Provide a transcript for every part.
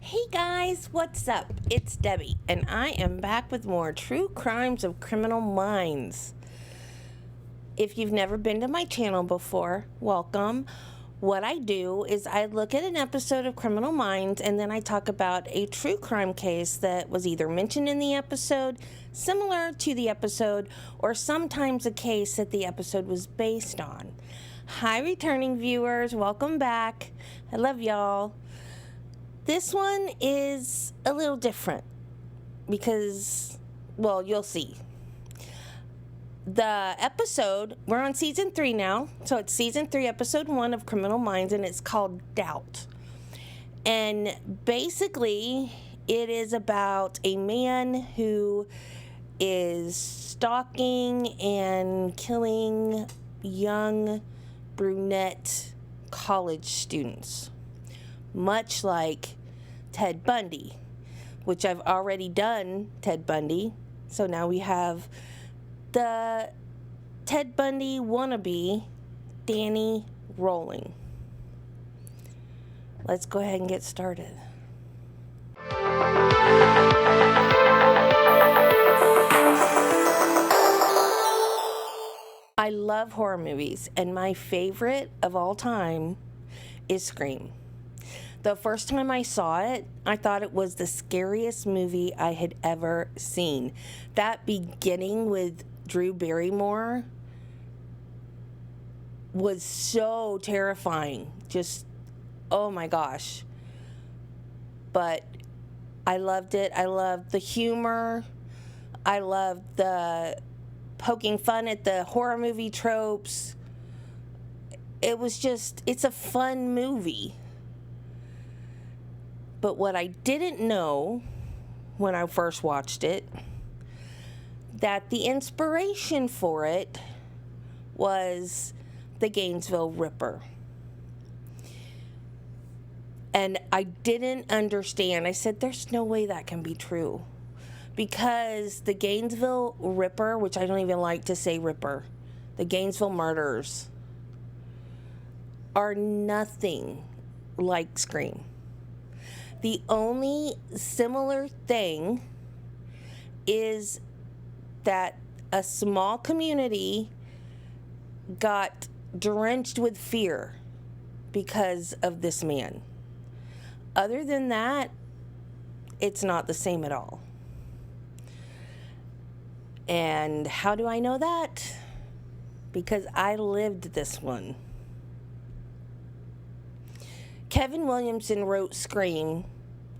Hey guys, what's up? It's Debbie, and I am back with more True Crimes of Criminal Minds. If you've never been to my channel before, welcome. What I do is I look at an episode of Criminal Minds and then I talk about a true crime case that was either mentioned in the episode, similar to the episode, or sometimes a case that the episode was based on. Hi, returning viewers. Welcome back. I love y'all. This one is a little different because, well, you'll see. The episode, we're on season 3 now, so it's season 3, episode 1 of Criminal Minds, and it's called Doubt. And basically, it is about a man who is stalking and killing young brunette college students, much like Ted Bundy, which I've already done Ted Bundy. So now we have the Ted Bundy wannabe, Danny Rolling. Let's go ahead and get started. I love horror movies, and my favorite of all time is Scream. The first time I saw it, I thought it was the scariest movie I had ever seen. That beginning with Drew Barrymore was so terrifying. Just, oh my gosh. But I loved it. I loved the humor. I loved the poking fun at the horror movie tropes. It was just, it's a fun movie. But what I didn't know when I first watched it, that the inspiration for it was the Gainesville Ripper. And I didn't understand. I said, there's no way that can be true. Because the Gainesville Ripper, which I don't even like to say Ripper, the Gainesville murders are nothing like Scream. The only similar thing is that a small community got drenched with fear because of this man. Other than that, it's not the same at all. And how do I know that? Because I lived this one. Kevin Williamson wrote Scream,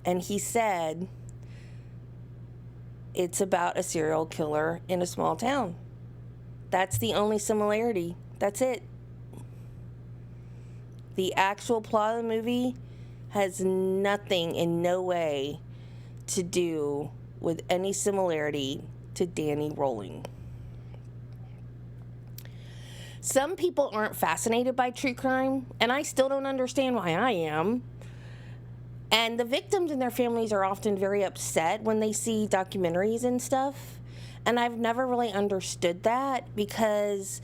and he said it's about a serial killer in a small town. That's the only similarity. That's it. The actual plot of the movie has nothing, in no way, to do with any similarity to Danny Rolling. Some people aren't fascinated by true crime, and I still don't understand why I am. And the victims and their families are often very upset when they see documentaries and stuff. And I've never really understood that because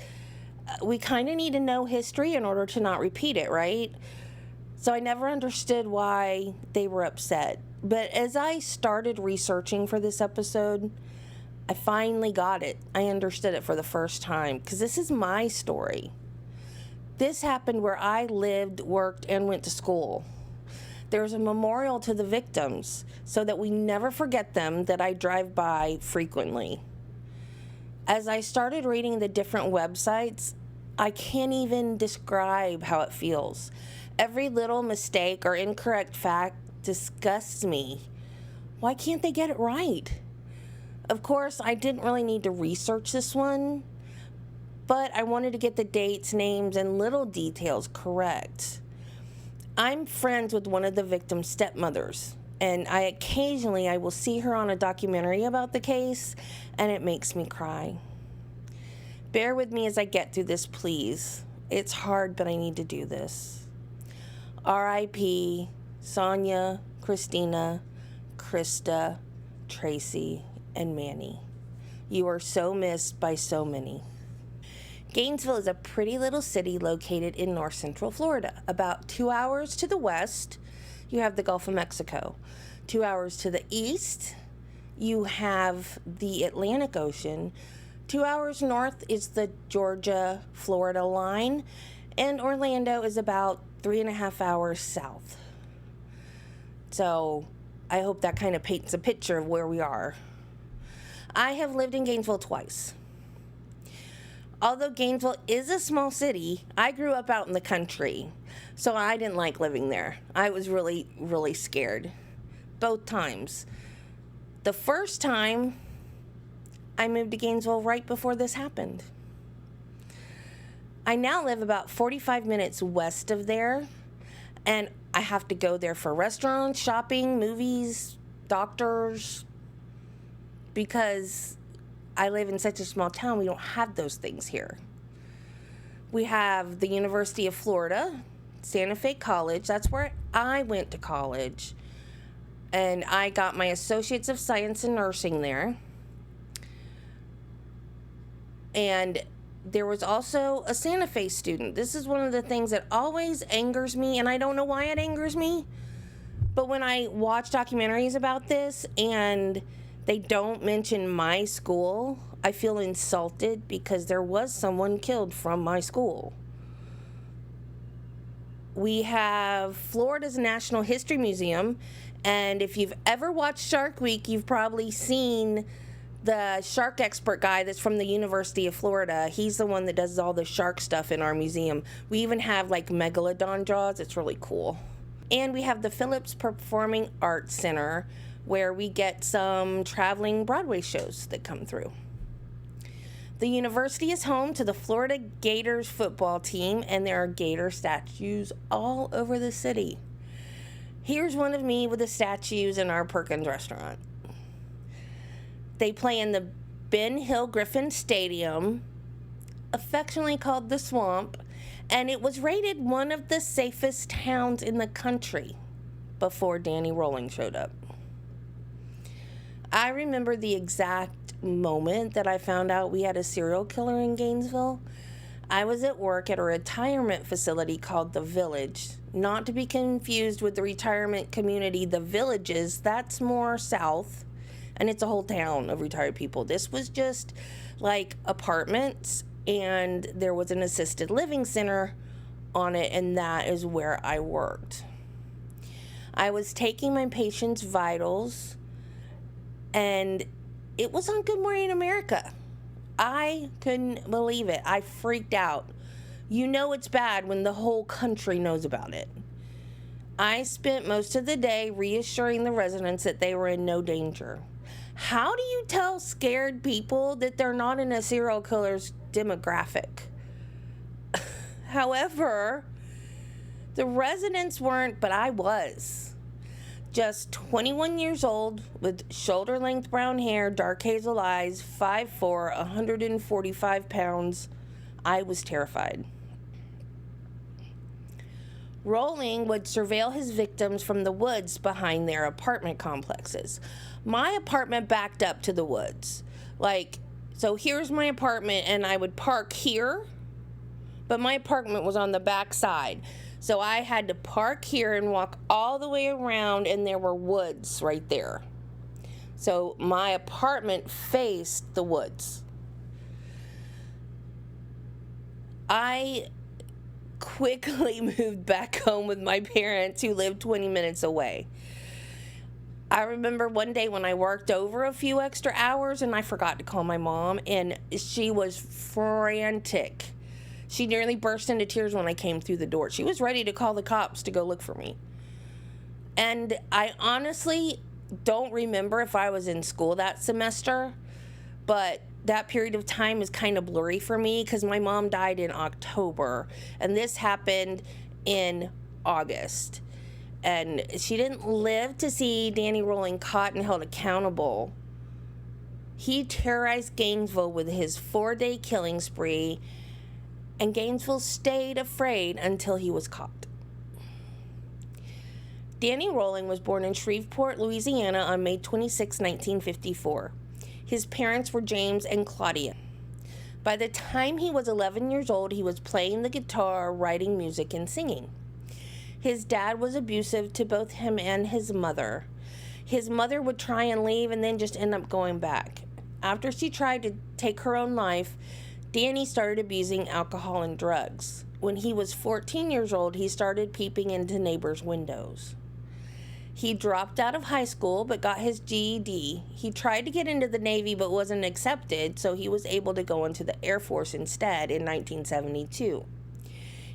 we kind of need to know history in order to not repeat it, right? So I never understood why they were upset. But as I started researching for this episode, I finally got it. I understood it for the first time because this is my story. This happened where I lived, worked, and went to school. There's a memorial to the victims so that we never forget them that I drive by frequently. As I started reading the different websites, I can't even describe how it feels. Every little mistake or incorrect fact disgusts me. Why can't they get it right? Of course, I didn't really need to research this one, but I wanted to get the dates, names, and little details correct. I'm friends with one of the victim's stepmothers, and I will see her on a documentary about the case, and it makes me cry. Bear with me as I get through this, please. It's hard, but I need to do this. R.I.P. Sonja, Christina, Christa, Tracy, and Manny. You are so missed by so many. Gainesville is a pretty little city located in north central Florida, about 2 hours to the west. you have the Gulf of Mexico. 2 hours to the east, you have the Atlantic Ocean. 2 hours north is the Georgia-Florida line, and Orlando is about 3.5 hours south. So I hope that kind of paints a picture of where we are. I have lived in Gainesville twice. Although Gainesville is a small city, I grew up out in the country, so I didn't like living there. I was really, really scared. Both times. The first time, I moved to Gainesville right before this happened. I now live about 45 minutes west of there, and I have to go there for restaurants, shopping, movies, doctors, because I live in such a small town, we don't have those things here. We have the University of Florida, Santa Fe College. That's where I went to college. And I got my Associates of Science in Nursing there. And there was also a Santa Fe student. This is one of the things that always angers me, and I don't know why it angers me. But when I watch documentaries about this and they don't mention my school, I feel insulted because there was someone killed from my school. We have Florida's National History Museum, and if you've ever watched Shark Week, you've probably seen the shark expert guy that's from the University of Florida. He's the one that does all the shark stuff in our museum. We even have like megalodon jaws. It's really cool. And we have the Phillips Performing Arts Center, where we get some traveling Broadway shows that come through. The university is home to the Florida Gators football team, and there are gator statues all over the city. Here's one of me with the statues in our Perkins restaurant. They play in the Ben Hill Griffin Stadium, affectionately called the Swamp, and it was rated one of the safest towns in the country before Danny Rolling showed up. I remember the exact moment that I found out we had a serial killer in Gainesville. I was at work at a retirement facility called The Village, not to be confused with the retirement community The Villages. That's more south, and it's a whole town of retired people. This was just like apartments, and there was an assisted living center on it, and that is where I worked. I was taking my patients' vitals, and it was on Good Morning America. I couldn't believe it. I freaked out. You know it's bad when the whole country knows about it. I spent most of the day reassuring the residents that they were in no danger. How do you tell scared people that they're not in a serial killer's demographic? However, the residents weren't, but I was. Just 21 years old, with shoulder-length brown hair, dark hazel eyes, 5'4", 145 pounds. I was terrified. Rolling would surveil his victims from the woods behind their apartment complexes. My apartment backed up to the woods. So here's my apartment, and I would park here, but my apartment was on the back side. So I had to park here and walk all the way around, and there were woods right there. So my apartment faced the woods. I quickly moved back home with my parents, who lived 20 minutes away. I remember one day when I worked over a few extra hours and I forgot to call my mom, and she was frantic. She nearly burst into tears when I came through the door. She was ready to call the cops to go look for me. And I honestly don't remember if I was in school that semester, but that period of time is kind of blurry for me because my mom died in October, and this happened in August. And she didn't live to see Danny Rolling caught and held accountable. He terrorized Gainesville with his 4-day killing spree, and Gainesville stayed afraid until he was caught. Danny Rolling was born in Shreveport, Louisiana on May 26, 1954. His parents were James and Claudia. By the time he was 11 years old, he was playing the guitar, writing music, and singing. His dad was abusive to both him and his mother. His mother would try and leave and then just end up going back. After she tried to take her own life, Danny started abusing alcohol and drugs. When he was 14 years old, he started peeping into neighbors' windows. He dropped out of high school but got his GED. He tried to get into the Navy but wasn't accepted, so he was able to go into the Air Force instead in 1972.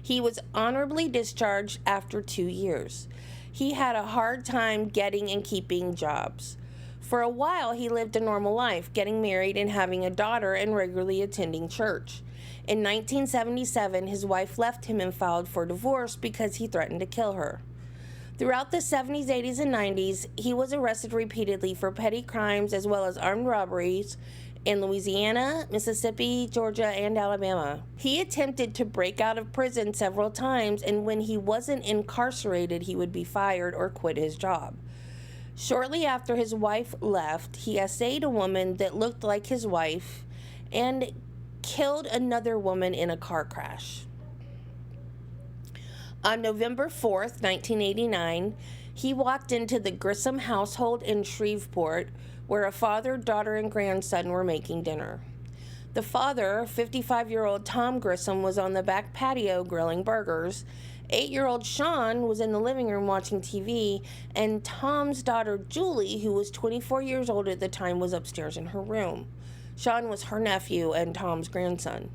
He was honorably discharged after 2 years. He had a hard time getting and keeping jobs. For a while, he lived a normal life, getting married and having a daughter and regularly attending church. In 1977, his wife left him and filed for divorce because he threatened to kill her. Throughout the 70s, 80s, and 90s, he was arrested repeatedly for petty crimes as well as armed robberies in Louisiana, Mississippi, Georgia, and Alabama. He attempted to break out of prison several times, and when he wasn't incarcerated, he would be fired or quit his job. Shortly after his wife left, he essayed a woman that looked like his wife and killed another woman in a car crash. On November 4th, 1989, he walked into the Grissom household in Shreveport, where a father, daughter, and grandson were making dinner. The father, 55-year-old Tom Grissom, was on the back patio grilling burgers. 8-year-old Sean was in the living room watching TV, and Tom's daughter, Julie, who was 24 years old at the time, was upstairs in her room. Sean was her nephew and Tom's grandson.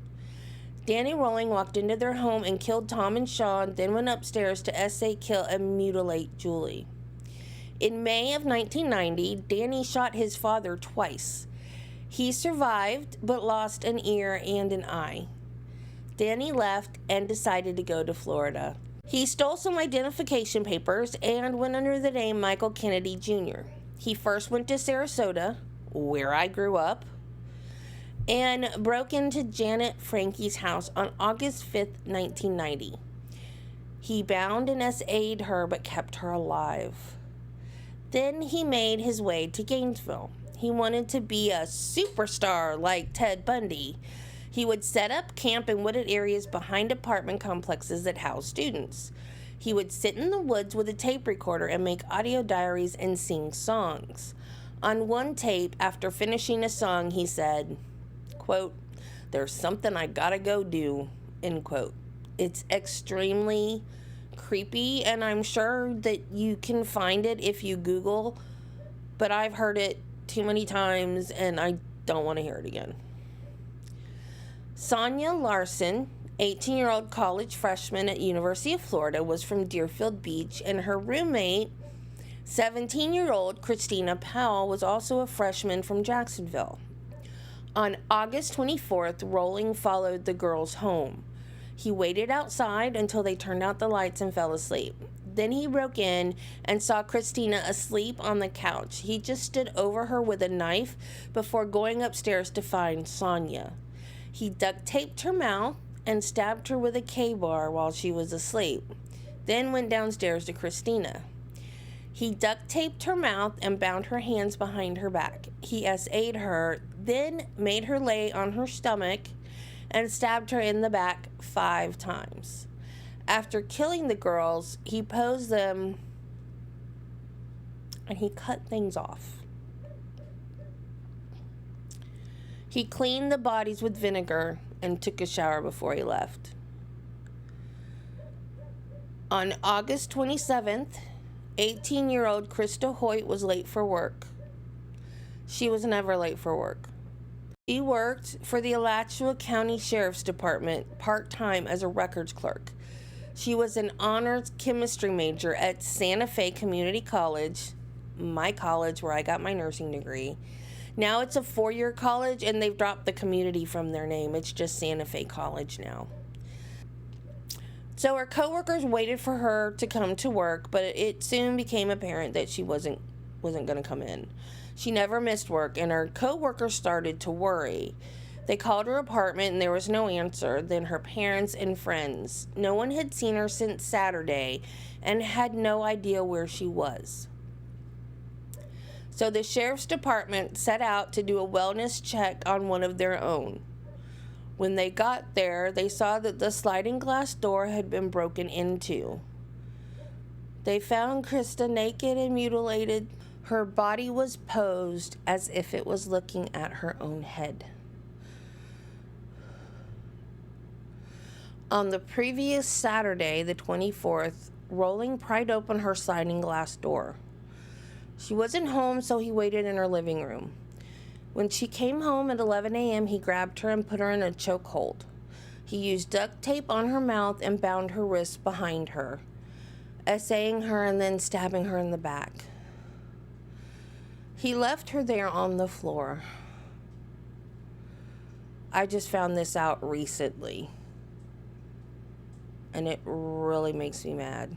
Danny Rolling walked into their home and killed Tom and Sean, then went upstairs to essay kill and mutilate Julie. In May of 1990, Danny shot his father twice. He survived, but lost an ear and an eye. Danny left and decided to go to Florida. He stole some identification papers and went under the name Michael Kennedy Jr. He first went to Sarasota, where I grew up, and broke into Janet Frankie's house on August 5th, 1990. He bound and essayed her but kept her alive. Then he made his way to Gainesville. He wanted to be a superstar like Ted Bundy. He would set up camp in wooded areas behind apartment complexes that housed students. He would sit in the woods with a tape recorder and make audio diaries and sing songs. On one tape, after finishing a song, he said, quote, "There's something I gotta go do," end quote. It's extremely creepy, and I'm sure that you can find it if you Google, but I've heard it too many times and I don't want to hear it again. Sonja Larson, 18-year-old college freshman at University of Florida, was from Deerfield Beach, and her roommate, 17-year-old Christina Powell, was also a freshman from Jacksonville. On August 24th, Rolling followed the girls home. He waited outside until they turned out the lights and fell asleep. Then he broke in and saw Christina asleep on the couch. He just stood over her with a knife before going upstairs to find Sonja. He duct taped her mouth and stabbed her with a K-bar while she was asleep, then went downstairs to Christina. He duct taped her mouth and bound her hands behind her back. He essayed her, then made her lay on her stomach and stabbed her in the back 5 times. After killing the girls, he posed them and he cut things off. He cleaned the bodies with vinegar and took a shower before he left. On August 27th, 18-year-old Christa Hoyt was late for work. She was never late for work. She worked for the Alachua County Sheriff's Department part-time as a records clerk. She was an honors chemistry major at Santa Fe Community College, my college where I got my nursing degree. Now it's a 4-year college, and they've dropped the community from their name. It's just Santa Fe College now. So her coworkers waited for her to come to work, but it soon became apparent that she wasn't going to come in. She never missed work, and her coworkers started to worry. They called her apartment, and there was no answer. Then her parents and friends. No one had seen her since Saturday and had no idea where she was. So the sheriff's department set out to do a wellness check on one of their own. When they got there, they saw that the sliding glass door had been broken into. They found Christa naked and mutilated. Her body was posed as if it was looking at her own head. On the previous Saturday, the 24th, Rolling pried open her sliding glass door. She wasn't home, so he waited in her living room. When she came home at 11 a.m., he grabbed her and put her in a chokehold. He used duct tape on her mouth and bound her wrists behind her, essaying her and then stabbing her in the back. He left her there on the floor. I just found this out recently, and it really makes me mad.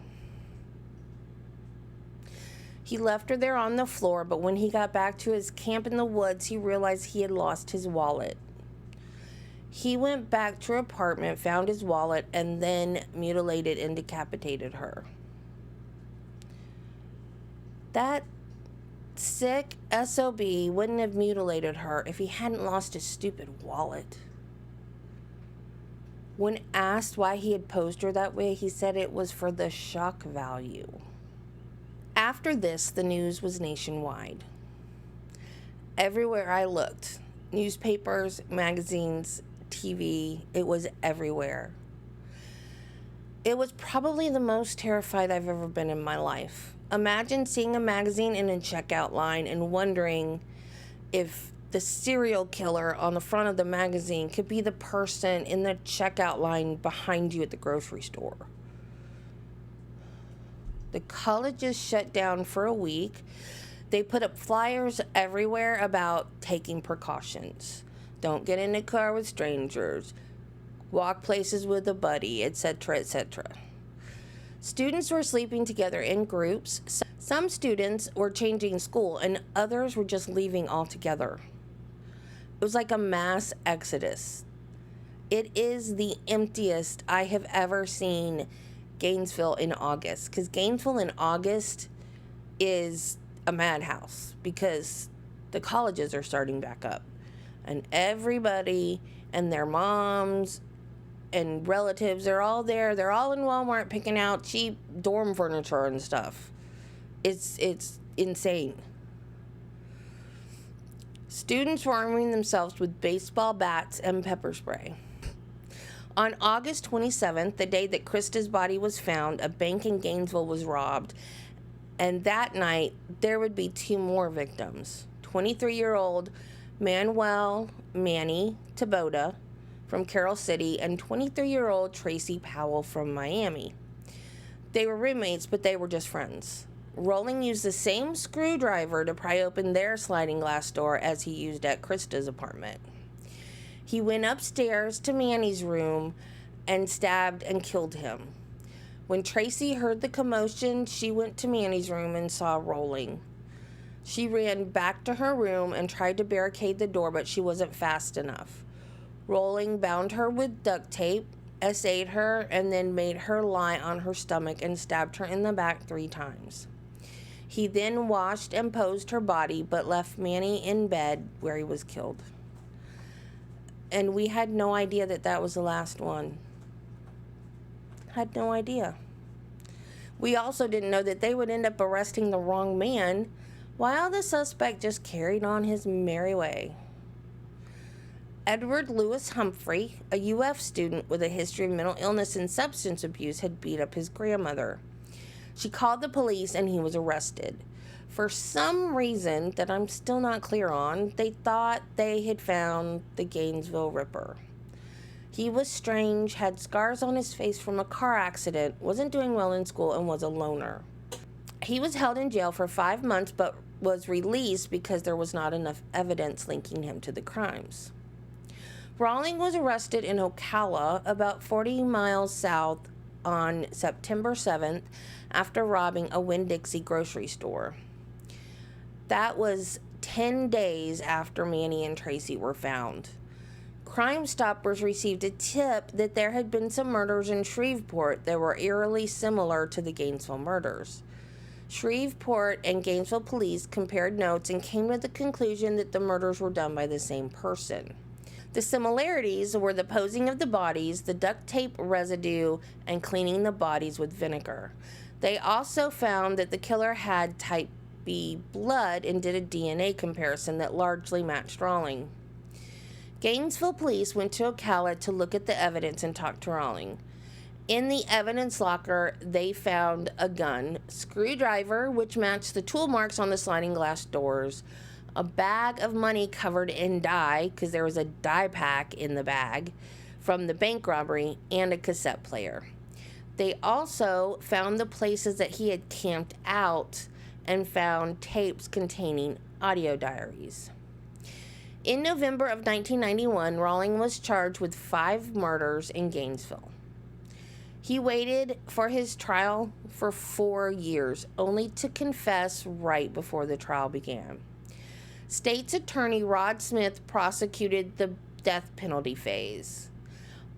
He left her there on the floor, but when he got back to his camp in the woods, he realized he had lost his wallet. He went back to her apartment, found his wallet, and then mutilated and decapitated her. That sick SOB wouldn't have mutilated her if he hadn't lost his stupid wallet. When asked why he had posed her that way, he said it was for the shock value. After this, the news was nationwide. Everywhere I looked, newspapers, magazines, TV, it was everywhere. It was probably the most terrified I've ever been in my life. Imagine seeing a magazine in a checkout line and wondering if the serial killer on the front of the magazine could be the person in the checkout line behind you at the grocery store. The colleges shut down for a week. They put up flyers everywhere about taking precautions. Don't get in a car with strangers. Walk places with a buddy, etc., etc. Students were sleeping together in groups. Some students were changing school, and others were just leaving altogether. It was like a mass exodus. It is the emptiest I have ever seen Gainesville in August, because Gainesville in August is a madhouse because the colleges are starting back up, and everybody and their moms and relatives, they're all there. They're all in Walmart picking out cheap dorm furniture and stuff. It's insane. Students were arming themselves with baseball bats and pepper spray. On August 27th, the day that Christa's body was found, a bank in Gainesville was robbed. And that night, there would be two more victims. 23-year-old Manny Tabota from Carroll City and 23-year-old Tracy Powell from Miami. They were roommates, but they were just friends. Rolling used the same screwdriver to pry open their sliding glass door as he used at Christa's apartment. He went upstairs to Manny's room and stabbed and killed him. When Tracy heard the commotion, she went to Manny's room and saw Rolling. She ran back to her room and tried to barricade the door, but she wasn't fast enough. Rolling bound her with duct tape, essayed her, and then made her lie on her stomach and stabbed her in the back 3 times. He then washed and posed her body, but left Manny in bed where he was killed. And we had no idea that that was the last one. Had no idea. We also didn't know that they would end up arresting the wrong man while the suspect just carried on his merry way. Edward Lewis Humphrey, a UF student with a history of mental illness and substance abuse, had beat up his grandmother. She called the police and he was arrested. For some reason that I'm still not clear on, they thought they had found the Gainesville Ripper. He was strange, had scars on his face from a car accident, wasn't doing well in school, and was a loner. He was held in jail for 5 months, but was released because there was not enough evidence linking him to the crimes. Rolling was arrested in Ocala, about 40 miles south, on September 7th after robbing a Winn-Dixie grocery store. That was 10 days after Manny and Tracy were found. Crime Stoppers received a tip that there had been some murders in Shreveport that were eerily similar to the Gainesville murders. Shreveport and Gainesville police compared notes and came to the conclusion that the murders were done by the same person. The similarities were the posing of the bodies, the duct tape residue, and cleaning the bodies with vinegar. They also found that the killer had type B blood and did a DNA comparison that largely matched Rolling. Gainesville police went to Ocala to look at the evidence and talk to Rolling. In the evidence locker, they found a gun, screwdriver, which matched the tool marks on the sliding glass doors, a bag of money covered in dye, because there was a dye pack in the bag from the bank robbery, and a cassette player. They also found the places that he had camped out and found tapes containing audio diaries. In November of 1991, Rolling was charged with 5 murders in Gainesville. He waited for his trial for 4 years, only to confess right before the trial began. State's attorney Rod Smith prosecuted the death penalty phase.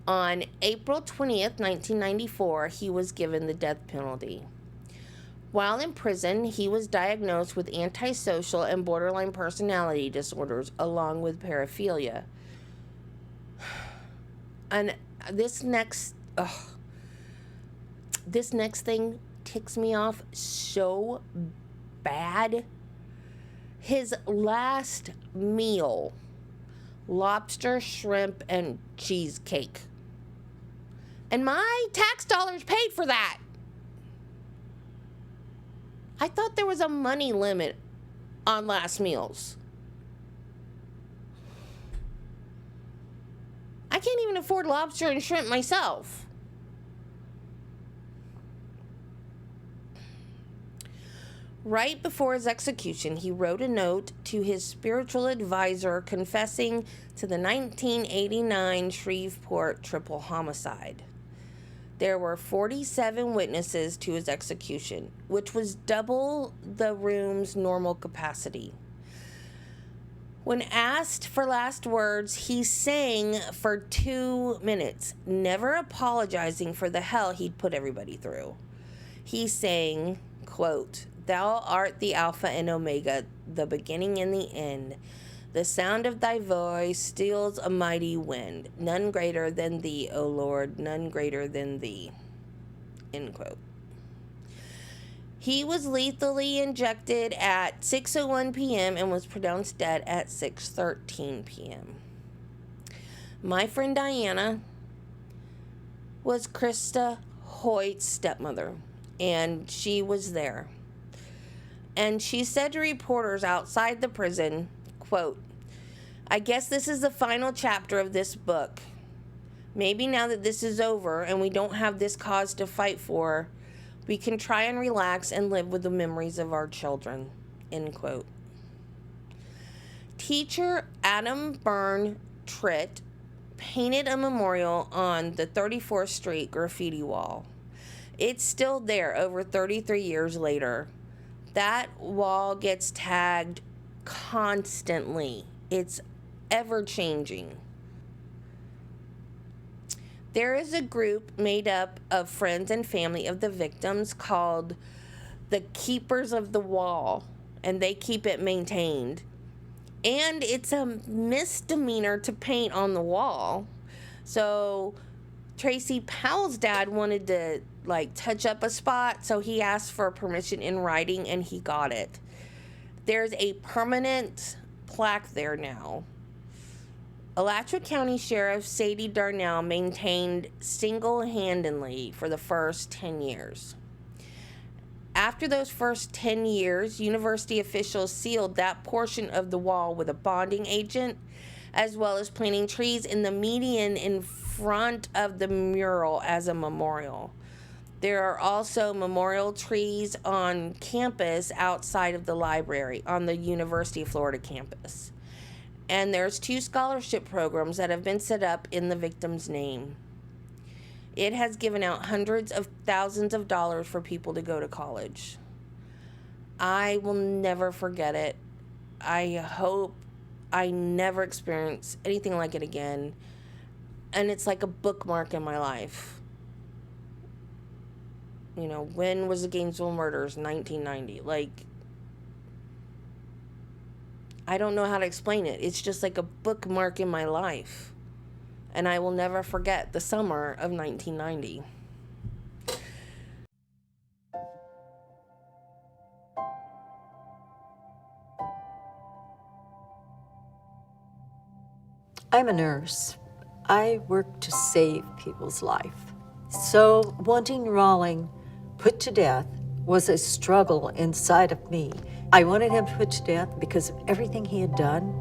On April 20th, 1994, he was given the death penalty. While in prison, he was diagnosed with antisocial and borderline personality disorders, along with paraphilia. And this next thing ticks me off so bad. His last meal, lobster, shrimp, and cheesecake. And my tax dollars paid for that. I thought there was a money limit on last meals. I can't even afford lobster and shrimp myself. Right before his execution, he wrote a note to his spiritual advisor confessing to the 1989 Shreveport triple homicide. There were 47 witnesses to his execution, which was double the room's normal capacity. When asked for last words, he sang for 2 minutes, never apologizing for the hell he'd put everybody through. He sang, quote, "Thou art the Alpha and Omega, the beginning and the end. The sound of thy voice steals a mighty wind. None greater than thee, O Lord, none greater than thee." End quote. He was lethally injected at 6:01 p.m. and was pronounced dead at 6:13 p.m. My friend Diana was Christa Hoyt's stepmother, and she was there. And she said to reporters outside the prison, quote, "I guess this is the final chapter of this book. Maybe now that this is over and we don't have this cause to fight for, we can try and relax and live with the memories of our children." End quote. Teacher Adam Byrne Tritt painted a memorial on the 34th Street graffiti wall. It's still there over 33 years later. That wall gets tagged constantly. It's ever changing. There is a group made up of friends and family of the victims called the Keepers of the Wall, and they keep it maintained. And it's a misdemeanor to paint on the wall. So Tracy Powell's dad wanted to touch up a spot, so he asked for permission in writing and he got it. There's a permanent plaque there now. Alachua County Sheriff Sadie Darnell maintained single-handedly for the first 10 years. After those first 10 years, university officials sealed that portion of the wall with a bonding agent, as well as planting trees in the median in front of the mural as a memorial. There are also memorial trees on campus outside of the library on the University of Florida campus. And there's 2 scholarship programs that have been set up in the victim's name. It has given out hundreds of thousands of dollars for people to go to college. I will never forget it. I hope I never experience anything like it again. And it's like a bookmark in my life. You know, when was the Gainesville murders? 1990. I don't know how to explain it. It's just like a bookmark in my life. And I will never forget the summer of 1990. I'm a nurse. I work to save people's life. So wanting Rolling put to death was a struggle inside of me. I wanted him put to death because of everything he had done,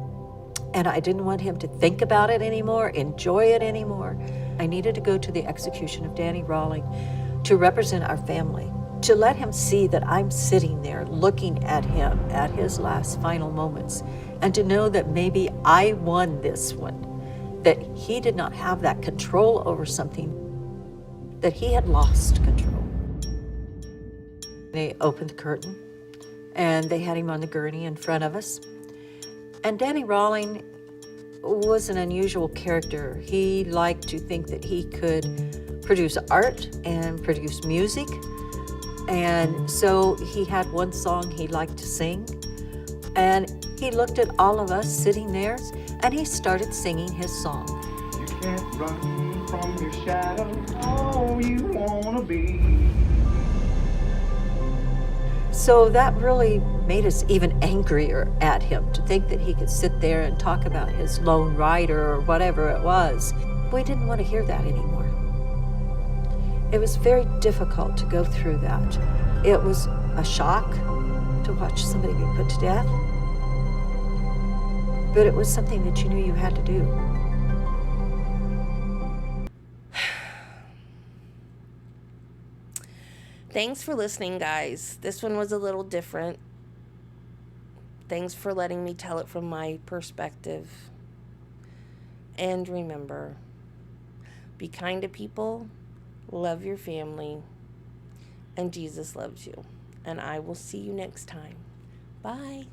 and I didn't want him to think about it anymore, enjoy it anymore. I needed to go to the execution of Danny Rolling to represent our family, to let him see that I'm sitting there looking at him at his last final moments, and to know that maybe I won this one, that he did not have that control over something, that he had lost control. They opened the curtain, and they had him on the gurney in front of us. And Danny Rolling was an unusual character. He liked to think that he could produce art and produce music. And so he had one song he liked to sing. And he looked at all of us sitting there, and he started singing his song. You can't run from your shadow, all you wanna be. So that really made us even angrier at him, to think that he could sit there and talk about his lone rider or whatever it was. We didn't want to hear that anymore. It was very difficult to go through that. It was a shock to watch somebody be put to death, but it was something that you knew you had to do. Thanks for listening, guys. This one was a little different. Thanks for letting me tell it from my perspective. And remember, be kind to people, love your family, and Jesus loves you. And I will see you next time. Bye.